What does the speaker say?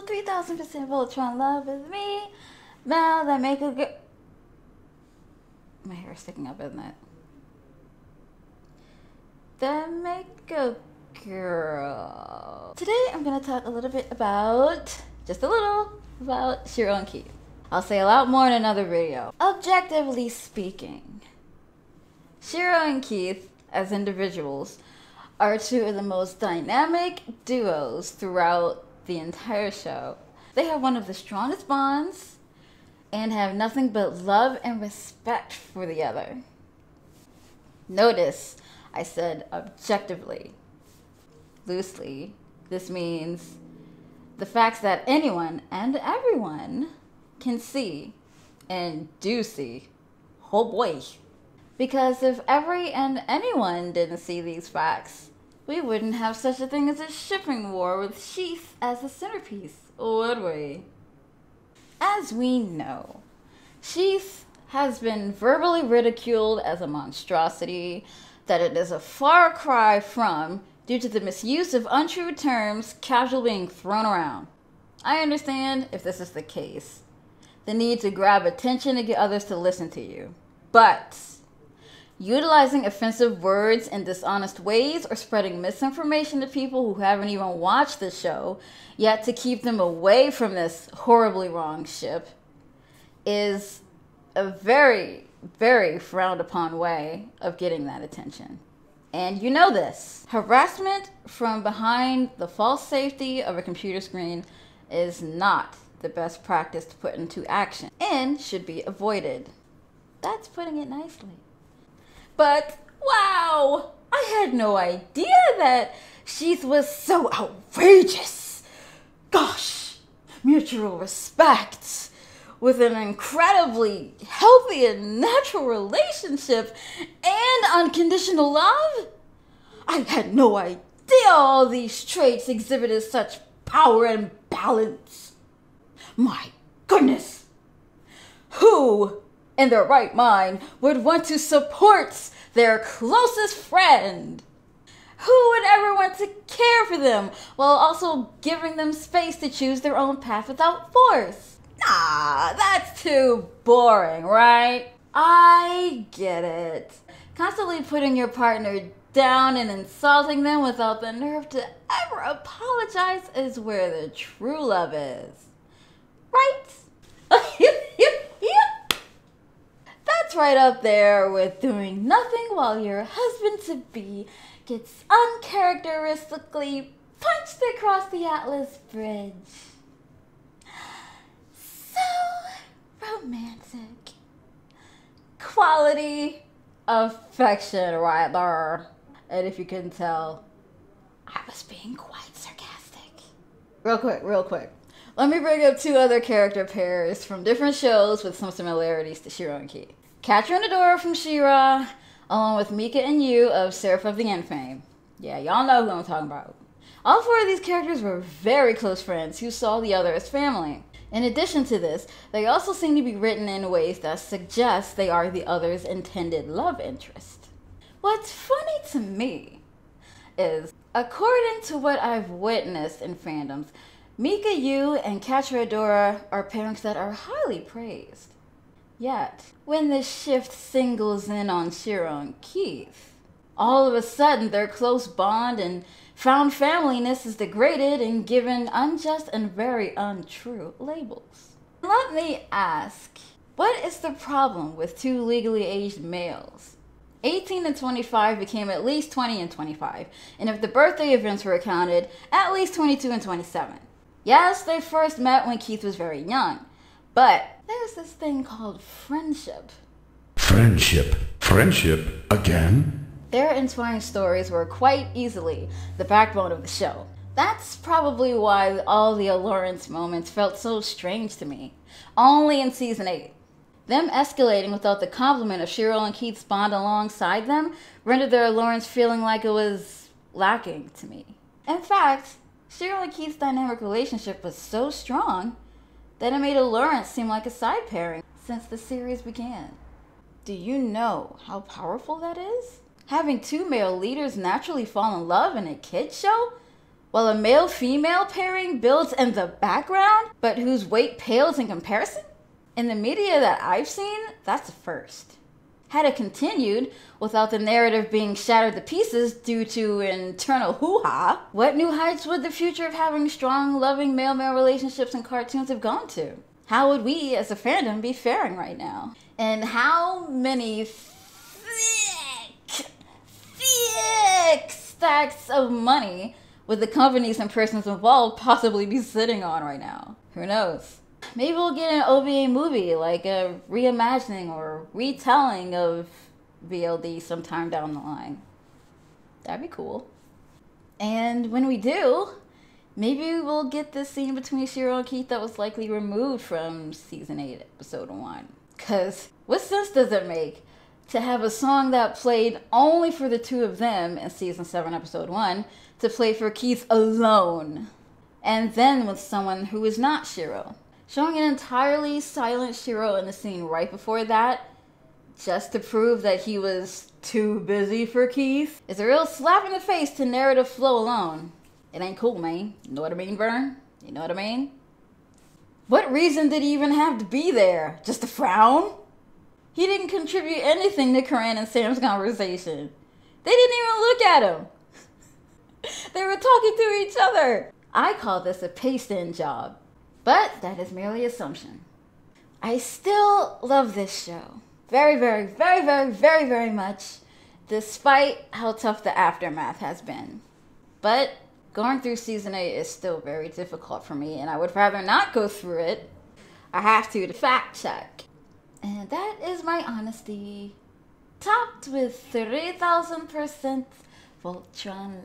3000% Voltron love is me. Mel that make a girl. My hair is sticking up, isn't it? That make a girl. Today I'm gonna talk a little bit about, just a little, about Shiro and Keith. I'll say a lot more in another video. Objectively speaking, Shiro and Keith, as individuals, are two of the most dynamic duos throughout the entire show. They have one of the strongest bonds and have nothing but love and respect for the other. Notice I said objectively. Loosely, this means the facts that anyone and everyone can see and do see. Oh boy. Because if every and anyone didn't see these facts, we wouldn't have such a thing as a shipping war with Sheith as the centerpiece, would we? As we know, Sheith has been verbally ridiculed as a monstrosity that it is a far cry from due to the misuse of untrue terms casually being thrown around. I understand, if this is the case, the need to grab attention to get others to listen to you. But utilizing offensive words in dishonest ways or spreading misinformation to people who haven't even watched the show, yet to keep them away from this horribly wrong ship, is a very, very frowned upon way of getting that attention. And you know this. Harassment from behind the false safety of a computer screen is not the best practice to put into action and should be avoided. That's putting it nicely. But wow, I had no idea that Sheith was so outrageous. Gosh, mutual respect with an incredibly healthy and natural relationship and unconditional love. I had no idea all these traits exhibited such power and balance. My goodness, who in their right mind would want to support their closest friend? Who would ever want to care for them while also giving them space to choose their own path without force? Nah, that's too boring, right? I get it. Constantly putting your partner down and insulting them without the nerve to ever apologize is where the true love is. Right? That's right up there with doing nothing while your husband-to-be gets uncharacteristically punched across the Atlas Bridge. So romantic. Quality affection right there. And if you couldn't tell, I was being quite sarcastic. Real quick. Let me bring up two other character pairs from different shows with some similarities to Shiro and Keith. Catcher and Adora from She-Ra, along with Mika and Yu of Seraph of the End fame. Yeah, y'all know who I'm talking about. All four of these characters were very close friends who saw the other as family. In addition to this, they also seem to be written in ways that suggest they are the other's intended love interest. What's funny to me is, according to what I've witnessed in fandoms, Mika, Yu, and Catcher Adora are pairings that are highly praised. Yet, when the shift singles in on Shiro and Keith, all of a sudden their close bond and found familyness is degraded and given unjust and very untrue labels. Let me ask, what is the problem with two legally aged males? 18 and 25 became at least 20 and 25, and if the birthday events were counted, at least 22 and 27. Yes, they first met when Keith was very young, but there's this thing called friendship. Friendship? Friendship? Again? Their entwined stories were quite easily the backbone of the show. That's probably why all the allurance moments felt so strange to me. Only in season 8. Them escalating without the complement of Shiro and Keith's bond alongside them rendered their allurance feeling like it was lacking to me. In fact, Shiro and Keith's dynamic relationship was so strong that it made allurance seem like a side pairing since the series began. Do you know how powerful that is? Having two male leaders naturally fall in love in a kids show? while a male-female pairing builds in the background, but whose weight pales in comparison? In the media that I've seen, that's a first. Had it continued, without the narrative being shattered to pieces due to internal hoo-ha, what new heights would the future of having strong, loving male-male relationships in cartoons have gone to? How would we, as a fandom, be faring right now? And how many thick stacks of money would the companies and persons involved possibly be sitting on right now? Who knows? Maybe we'll get an OVA movie, like a reimagining or retelling of VLD sometime down the line. That'd be cool. And when we do, maybe we'll get this scene between Shiro and Keith that was likely removed from Season 8, Episode 1. Because what sense does it make to have a song that played only for the two of them in Season 7, Episode 1 to play for Keith alone, and then with someone who is not Shiro? Showing an entirely silent Shiro in the scene right before that, just to prove that he was too busy for Keith, is a real slap in the face to narrative flow alone. It ain't cool, man. You know what I mean, Vern? You know what I mean? What reason did he even have to be there? Just to frown? He didn't contribute anything to Corinne and Sam's conversation. They didn't even look at him. They were talking to each other. I call this a paste-in job. But that is merely assumption. I still love this show. Very, very, very, very, very, very much, despite how tough the aftermath has been. But going through Season 8 is still very difficult for me, and I would rather not go through it. I have to fact check. And that is my honesty. Topped with 3000% Voltron